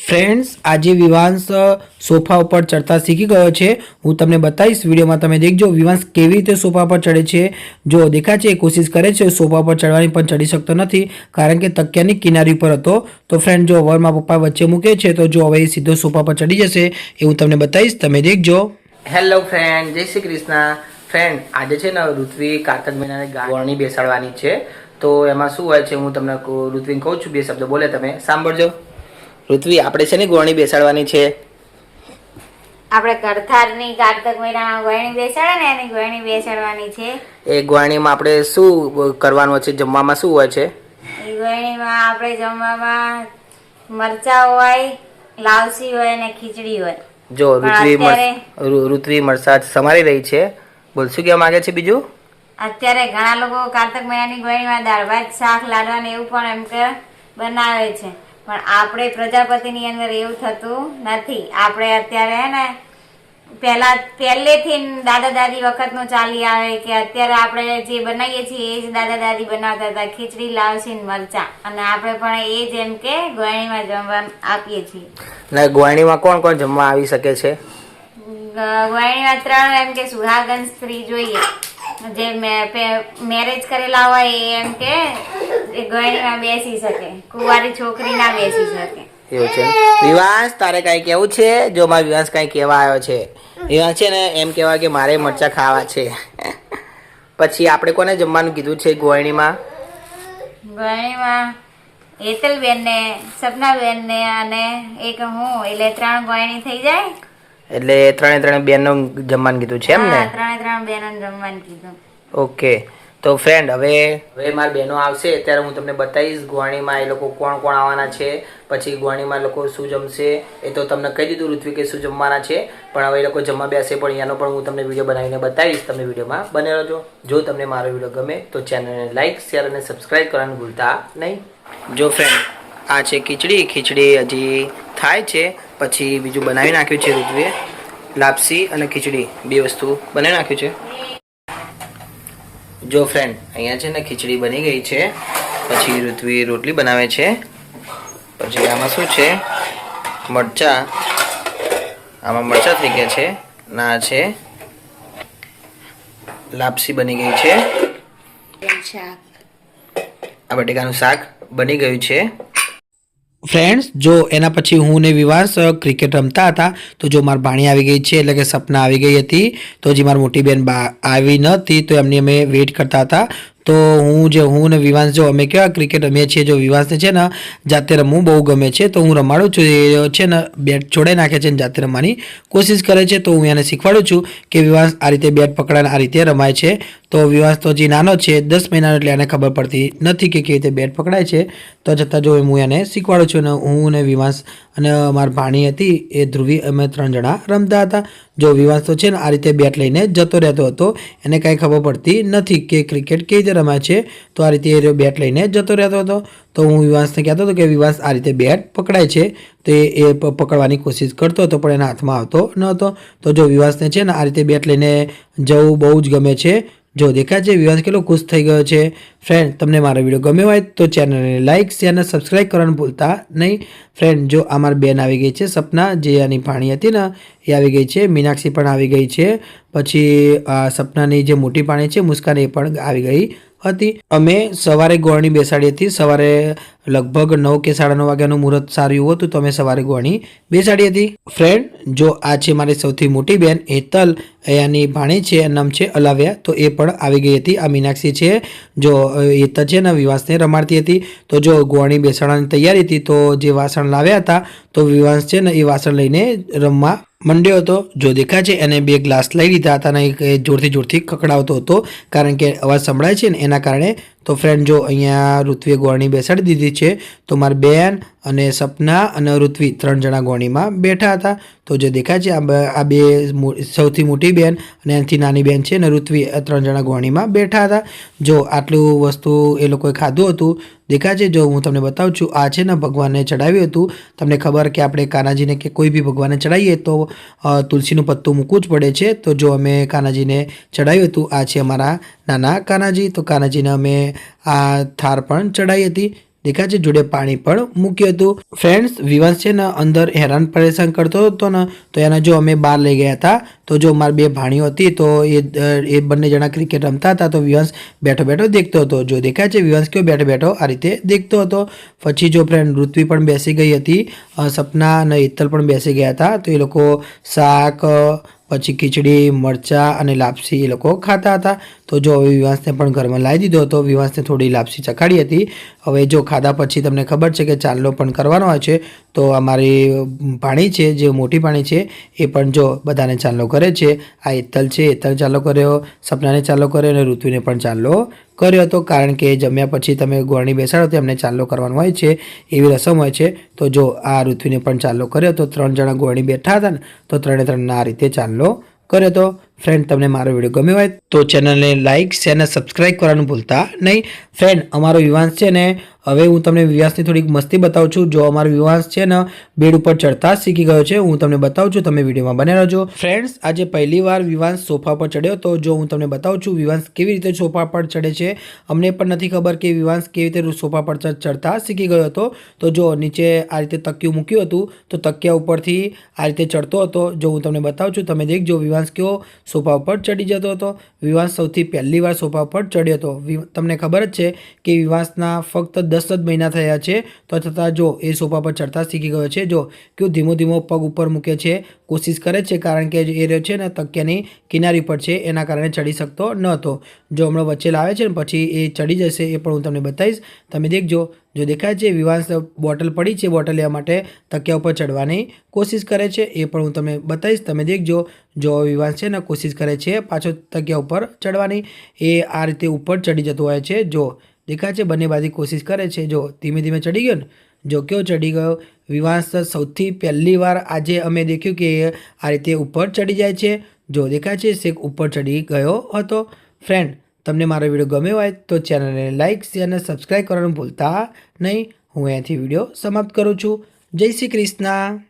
Friends आज Vivansh sofa पर चढ़ता शीखी गयो छे। हूँ तमने बताईश वीडियो में तमे देखजो विवांश केवी रीते सोफा पर चढ़े छे। जो देखा छे कोशिश करे छे सोफा पर चढ़वानी पण चढ़ी शकतो नथी कारण के तकियानी किनारी पर हतो। तो फ्रेंड जो हवे मारा पप्पा वच्चे मूके छे तो जो हवे सीधो सोफा पर चढ़ी जशे ए हूँ तमने बताईश, तमे देखजो। हेलो फ्रेंड, जय श्री कृष्ण। फ्रेंड आज छे ने ऋत्वी कार्तिक महीना गोळणी बेसाडवानी छे। तो एमां शुं होय छे हुं तमने ऋत्वी कहूं छुं, बे शब्द बोले तमे सांभळजो। ऋत्वी आपणे छे ने गोळणी बेसाडवानी छे। આપણે કરથારની કાર્તક મહિનામાં ગોળણી બેસાડે ને એની ગોળણી બેસાડવાની છે। એ ગોળણીમાં આપણે શું કરવાનું છે? જમવામાં શું હોય છે? એ ગોળણીમાં આપણે જમવામાં મરચા હોય, લાવસી હોય અને ખીચડી હોય। જો ઋત્વી મરચા સમારી રહી છે। બોલ શું કહેવા માંગે છે બીજું? અત્યારે ઘણા લોકો કાર્તક મહિનાની ગોળણીમાં દાળ ભાત શાક લાડવા ને એવું પણ એમ કે બનાવે છે, પણ આપણે પ્રજાપતિની અંદર એવું થતું નથી। આપણે અત્યારે હે ને પહેલેથી દાદા દાદી વખતનું ચાલી આવે કે અત્યારે આપણે જે બનાવીએ છીએ એ જ દાદા દાદી બનાવતા હતા, ખીચડી લાવસી ને મરચા, અને આપણે પણ એ જ એમ કે ગોળણીમાં જમવા આપીએ છીએ। ને ગોળણીમાં કોણ કોણ જમવા આવી શકે છે? ગોળણીમાં ત્રણ એમ કે સુહાગન સ્ત્રી જોઈએ, જે મેરેજ કરેલા હોય એ એમ કે ગોળણીમાં બેસી શકે, કુંવારી છોકરી ના બેસી શકે। એવું છે। વિવાસ તારે કઈ કેવું છે? જો મારા વિવાસ કઈ કહેવા આવ્યો છે। વિવાસ છે ને એમ કહેવાય કે મારે મરચા ખાવા છે। પછી આપણે કોને જમવાનું કીધું છે ગોળણીમાં? ગોળણીમાં હેતલબેન ને સપનાબેન ને અને એક હું, એટલે ત્રણ ગોળણી થઈ જાય। એટલે ત્રણે બેનનું જમવાનું કીધું છે એમ ને? ત્રણ બેનોને જમવાનું કીધું। ઓકે, તો ફ્રેન્ડ હવે મારી બહેનો આવશે ત્યારે હું તમને બતાવીશ ગોળણીમાં એ લોકો કોણ કોણ આવવાના છે, પછી ગોળણીમાં લોકો શું જમશે એ તો તમને કહી દીધું ઋત્વી કે શું જમવાના છે, પણ હવે એ લોકો જમવા બેસે પણ એનો પણ હું તમને વિડીયો બનાવીને બતાવીશ। તમે વિડીયોમાં બને રહેજો। જો તમને મારો વિડીયો ગમે તો ચેનલને લાઇક, શેર અને સબસ્ક્રાઈબ કરવાનું ભૂલતા નહીં। જો ફ્રેન્ડ આ છે ખીચડી હજી થાય છે, પછી બીજું બનાવી નાખ્યું છે ઋત્વીએ, લાપસી અને ખીચડી બે વસ્તુ બનાવી નાખ્યું છે। જો ફ્રેન્ડ અહીંયા છે ને ખીચડી બની ગઈ છે, પછી ઋત્વી રોટલી બનાવે છે, પછી આમાં શું છે મરચા, આમાં મરચા થઈ ગયા છે, ના છે લાપસી બની ગઈ છે, આ બટેકાનું શાક બની ગયું છે। फ्रेंड्स जो एना पछी हूँ ने विवास क्रिकेट रमता था तो जो मार भाणी आई गई है એટલે કે સપના આવી ગઈ હતી, તો જે મારી મોટી બેન આવી નતી તો એમની અમે વેઇટ કરતા હતા। तो હું ને વિવાંશ જો અમે કેવા ક્રિકેટ રમીએ છીએ, જો વિવાંશને છે ને જાતે રમવું બહુ ગમે છે તો હું રમાડું છું। એ છે ને બેટ છોડાઈ નાખે છે ને જાતે રમવાની કોશિશ કરે છે, તો હું એને શીખવાડું છું કે વિવાંશ આ રીતે બેટ પકડાને આ રીતે રમાય છે। તો વિવાંશ તો હજી નાનો છે, 10 મહિનાનો, એટલે એને ખબર પડતી નથી કે કેવી રીતે બેટ પકડાય છે, તો છતાં જો હું એને શીખવાડું છું। અને હું ને વિવાંશ અને મારી ભાણી હતી એ ધ્રુવી, અમે 3 જણા રમતા હતા। જો વિવાંશ તો છે ને આ રીતે બેટ લઈને જતો રહેતો હતો, એને કાંઈ ખબર પડતી નથી કે ક્રિકેટ કેવી રીતે રમાય છે, તો આ રીતે એ બેટ લઈને જતો રહેતો હતો। તો હું વિવાંશને કહેતો હતો કે વિવાંશ આ રીતે બેટ પકડાય છે, તો એ પકડવાની કોશિશ કરતો હતો પણ એના હાથમાં આવતો ન હતો। તો જો વિવાંશને છે ને આ રીતે બેટ લઈને જવું બહુ જ ગમે છે। જો દેખાય છે વિવાંશ કેટલો ખુશ થઈ ગયો છે। ફ્રેન્ડ તમને મારો વિડીયો ગમ્યો હોય તો ચેનલને લાઇક, શેર અને સબસ્ક્રાઈબ કરવાનું ભૂલતા નહીં। ફ્રેન્ડ જો અમારી બેન આવી ગઈ છે સપના, જે આની ભાણી હતી ને એ આવી ગઈ છે, મીનાક્ષી પણ આવી ગઈ છે, પછી સપનાની જે મોટી ભાણી છે મુસ્કાન એ પણ આવી ગઈ હતી। અમે સવારે ગોળણી બેસાડી હતી, સવારે લગભગ 9 કે 9:30 વાગ્યાનું મુહૂર્ત સારું એવું હતું, તો અમે સવારે ગોળણી બેસાડી હતી। ફ્રેન્ડ જો આ છે મારી સૌથી મોટી બેન હેતલ, એની ભાણી છે, નામ છે અલાવ્યા, તો એ પણ આવી ગઈ હતી। આ મીનાક્ષી છે, જો હેતલ છે ને વિવાંશને રમાડતી હતી। તો જો ગોળણી બેસાડવાની તૈયારી હતી, તો જે વાસણ લાવ્યા હતા તો વિવાંશ છે ને એ વાસણ લઈને રમવા મંડ્યો હતો। જો દેખાય છે એને 2 ગ્લાસ લઈ લીધા હતા અને એ જોરથી ખખડાવતો હતો કારણ કે અવાજ સંભળાય છે ને એના કારણે। તો ફ્રેન્ડ જો અહીંયા ઋત્વીએ ગોળણી બેસાડી દીધી છે, તો મારી બેન અને સપના અને ઋત્વી 3 જણા ગોળણીમાં બેઠા હતા। તો જે દેખાય છે આ બે સૌથી મોટી બેન અને એનાથી નાની બેન છે ને ઋત્વી, 3 જણા ગોળણીમાં બેઠા હતા। જો આટલું વસ્તુ એ લોકોએ ખાધું હતું, દેખાય છે જો હું તમને બતાવું છું, આ છે ને ભગવાનને ચડાવ્યું હતું। તમને ખબર કે આપણે કાનાજીને કે કોઈ બી ભગવાનને ચડાવીએ તો તુલસીનું પત્તું મૂકવું જ પડે છે। તો જો અમે કાનાજીને ચડાવ્યું હતું, આ છે અમારા નાના કાનાજી, તો કાનાજીને અમે આ થાર પણ ચડાવી હતી। દેખાય છે, જોડે પાણી પણ મૂક્યું હતું. ફ્રેન્ડ્સ, વિવાંશ છે ને અંદર હેરાન પરેશાન કરતો હતો ને, તો એને જો અમે બહાર લઈ ગયા હતા. તો જો મારી બે ભાણીઓ હતી, તો એ બંને જણા ક્રિકેટ રમતા હતા. તો વિવાંશ બેઠો બેઠો દેખતો હતો. જો દેખાય છે વિવાંશ કેવો બેઠો બેઠો આ રીતે દેખતો હતો. પછી જો ફ્રેન્ડ ઋત્વી પણ બેસી ગઈ હતી, સપના અને હેતલ પણ બેસી ગયા હતા. તો એ લોકો શાક, પછી ખીચડી, મરચાં અને લાપસી એ લોકો ખાતા હતા. તો જો હવે વિવાંશને પણ ઘરમાં લાવી દીધો હતો. વિવાંશને થોડી લાપસી ચખાડી હતી. હવે જો ખાધા પછી તમને ખબર છે કે ચાંદલો પણ કરવાનો હોય છે. તો અમારી ભાણી છે, જે મોટી ભાણી છે, એ પણ જો બધાને ચાંદલો કરે છે. આ હેતલ છે, હેતલ ચાંદલો કર્યો, સપનાને ચાંદલો કર્યો અને ઋત્વીને પણ ચાંદલો કર્યો હતો. કારણ કે જમ્યા પછી તમે ગોળણી બેસાડો તો એમને ચાંદલો કરવાનો હોય છે, એવી રસમ હોય છે. તો જો આ ઋત્વીને પણ ચાંદલો કર્યો. તો 3 જણા ગોળણી બેઠા હતા ને, તો 3 આ રીતે ચાંદલો કર્યો તો. ફ્રેન્ડ, તમને મારો વિડીયો ગમ્યો હોય તો ચેનલને લાઇક, શેર અને સબસ્ક્રાઇબ કરવાનું ભૂલતા નહીં. ફ્રેન્ડ, અમારો વિવાંશ છે ને, હવે હું તમને વિવાંશની થોડીક મસ્તી બતાવું છું. જો અમારો વિવાંશ છે ને બેડ ઉપર ચડતા શીખી ગયો છે, હું તમને બતાવું છું. તમે વિડીયોમાં બને રહેજો. ફ્રેન્ડ્સ, આજે પહેલી વાર વિવાંશ સોફા પર ચડ્યો. તો જો હું તમને બતાવું છું વિવાંશ કેવી રીતે સોફા પર ચડે છે. અમને પણ નથી ખબર કે વિવાંશ કેવી રીતે સોફા પર ચડતા શીખી ગયો હતો. તો જો નીચે આ રીતે તકિયું મૂક્યું હતું, તો તકિયા ઉપરથી આ રીતે ચડતો હતો. જો હું તમને બતાવું છું, તમે દેખજો વિવાંશ કેવો સોફા ઉપર ચડી જતો હતો. વિવાંશ સૌથી પહેલી વાર સોફા ઉપર ચડ્યો હતો. તમને ખબર જ છે કે વિવાંશના ફક્ત 10 જ મહિના થયા છે, તો છતાં જો એ સોફા પર ચડતા શીખી ગયો છે. જો કેવું ધીમો ધીમો પગ ઉપર મૂકે છે, કોશિશ કરે છે, કારણ કે એ રહ્યો છે ને તકિયાની કિનારી પર છે, એના કારણે ચડી શકતો ન હતો. જો હમણાં વચ્ચે લાવે છે ને પછી એ ચડી જશે, એ પણ હું તમને બતાવીશ. તમે દેખજો. જો દેખાય છે વિવાંશ બોટલ પડી છે, બોટલ લેવા માટે તકિયા ઉપર ચડવાની કોશિશ કરે છે, એ પણ હું તમને બતાવીશ. તમે દેખજો. જો વિવાંશ છે ને કોશિશ કરે છે પાછો તકિયા ઉપર ચડવાની, એ આ રીતે ઉપર ચડી જતો હોય છે. જો દેખાય છે બંને બાજુ કોશિશ કરે છે. જો ધીમે ધીમે ચડી ગયો ને, જો કેવો ચડી ગયો. વિવાંશ સૌથી પહેલી વાર આજે અમે દેખ્યું કે આ રીતે ઉપર ચડી જાય છે. જો દેખાય છે શેક ઉપર ચડી ગયો હતો. ફ્રેન્ડ, તમને મારો વિડીયો ગમ્યો હોય તો ચેનલને લાઇક, શેર અને સબસ્ક્રાઈબ કરવાનું ભૂલતા નહીં. હું અહીંયાથી વિડીયો સમાપ્ત કરું છું. જય શ્રી કૃષ્ણ.